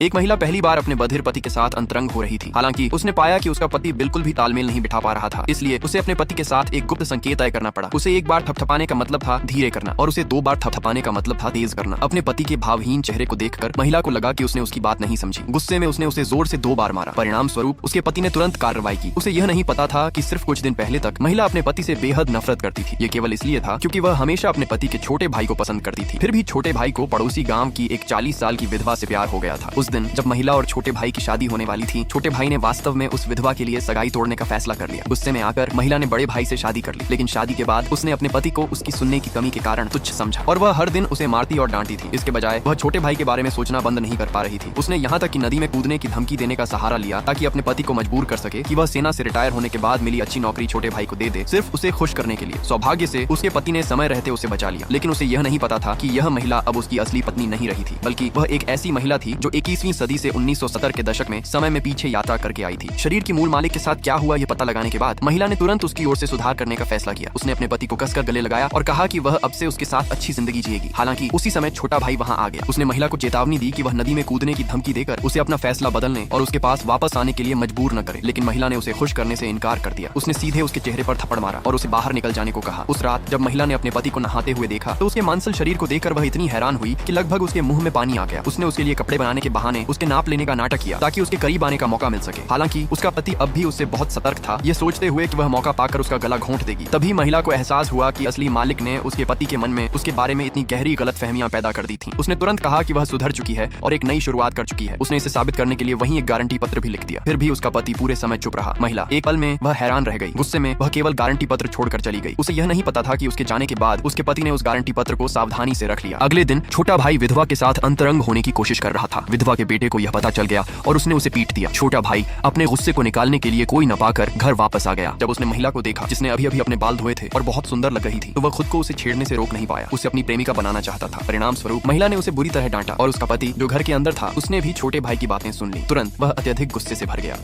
एक महिला पहली बार अपने बधिर पति के साथ अंतरंग हो रही थी। हालांकि उसने पाया कि उसका पति बिल्कुल भी तालमेल नहीं बिठा पा रहा था, इसलिए उसे अपने पति के साथ एक गुप्त संकेत तय करना पड़ा। उसे एक बार थपथपाने का मतलब था धीरे करना और उसे 2 बार थपथपाने का मतलब था तेज करना। अपने पति के भावहीन चेहरे को देखकर महिला को लगा कि उसने उसकी बात नहीं समझी। गुस्से में उसने उसे जोर से 2 बार मारा। परिणाम स्वरूप उसके पति ने तुरंत कार्रवाई की। उसे यह नहीं पता था कि सिर्फ कुछ दिन पहले तक महिला अपने पति से बेहद नफरत करती थी। ये केवल इसलिए था क्योंकि वह हमेशा अपने पति के छोटे भाई को पसंद करती थी। फिर भी छोटे भाई को पड़ोसी गांव की एक 40 साल की विधवा से प्यार हो गया था। उस दिन जब महिला और छोटे भाई की शादी होने वाली थी, छोटे भाई ने वास्तव में उस विधवा के लिए सगाई तोड़ने का फैसला कर लिया। गुस्से में आकर महिला ने बड़े भाई से शादी कर ली, लेकिन शादी के बाद उसने अपने पति को उसकी सुनने की कमी के कारण तुच्छ समझा और वह हर दिन उसे मारती और डांटती थी। इसके बजाय वह छोटे भाई के बारे में सोचना बंद नहीं कर पा रही थी। उसने यहाँ तक कि नदी में कूदने की धमकी देने का सहारा लिया ताकि अपने पति को मजबूर कर सके कि वह सेना से रिटायर होने के बाद मिली अच्छी नौकरी छोटे भाई को दे दे, सिर्फ उसे खुश करने के लिए। सौभाग्य से उसके पति ने समय रहते उसे बचा लिया, लेकिन उसे यह नहीं पता था कि यह महिला अब उसकी असली पत्नी नहीं रही थी, बल्कि वह एक ऐसी महिला थी जो 21वीं सदी से 1970 के दशक में समय में पीछे यात्रा करके आई थी। शरीर की मूल मालिक के साथ क्या हुआ ये पता लगाने के बाद महिला ने तुरंत उसकी ओर से सुधार करने का फैसला किया। उसने अपने पति को कसकर गले लगाया और कहा कि वह अब से उसके साथ अच्छी जिंदगी जिएगी। हालांकि उसी समय छोटा भाई वहां आ गया। उसने महिला को चेतावनी दी कि वह नदी में कूदने की धमकी देकर उसे अपना फैसला बदलने और उसके पास वापस आने के लिए मजबूर न करे, लेकिन महिला ने उसे खुश करने से इनकार कर दिया। उसने सीधे उसके चेहरे पर थप्पड़ मारा और उसे बाहर निकल जाने को कहा। उस रात जब महिला ने अपने पति को नहाते हुए देखा तो उसके मांसल शरीर को देखकर वह इतनी हैरान हुई कि लगभग उसके मुंह में पानी आ गया। उसने उसके लिए कपड़े बनाने के बहाने उसके नाप लेने का नाटक किया ताकि उसके करीब आने का मौका मिल सके। हालांकि उसका पति अब भी उससे बहुत सतर्क था, ये सोचते हुए कि वह मौका पाकर उसका गला घोंट देगी। तभी महिला को एहसास हुआ कि असली मालिक ने उसके पति के मन में उसके बारे में इतनी गहरी गलतफहमियां पैदा कर दी थी। उसने तुरंत कहा कि वह सुधर चुकी है और एक नई शुरुआत कर चुकी है। उसने इसे साबित करने के लिए वहीं एक गारंटी पत्र भी लिख दिया। फिर भी उसका पति पूरे समय चुप रहा। महिला एक पल में वह हैरान रह गई। गुस्से में वह केवल गारंटी पत्र छोड़कर चली गई। उसे यह नहीं पता था कि उसके जाने के बाद उसके पति ने उस गारंटी पत्र को सावधानी से रख लिया। अगले दिन छोटा भाई विधवा के साथ अंतरंग होने की कोशिश कर रहा था। विधवा के बेटे को यह पता चल गया और उसने उसे पीट दिया। छोटा भाई अपने गुस्से को निकालने के लिए कोई न पाकर घर वापस आ गया। जब उसने महिला को देखा जिसने अभी अभी अपने बाल धोए थे और बहुत सुंदर लग रही थी, तो वह खुद को उसे छेड़ने से रोक नहीं पाया। उसे अपनी प्रेमिका बनाना चाहता था। परिणाम स्वरूप महिला ने उसे बुरी तरह डांटा और उसका पति जो घर के अंदर था उसने भी छोटे भाई की बातें सुन ली। तुरंत वह अत्यधिक गुस्से से भर गया।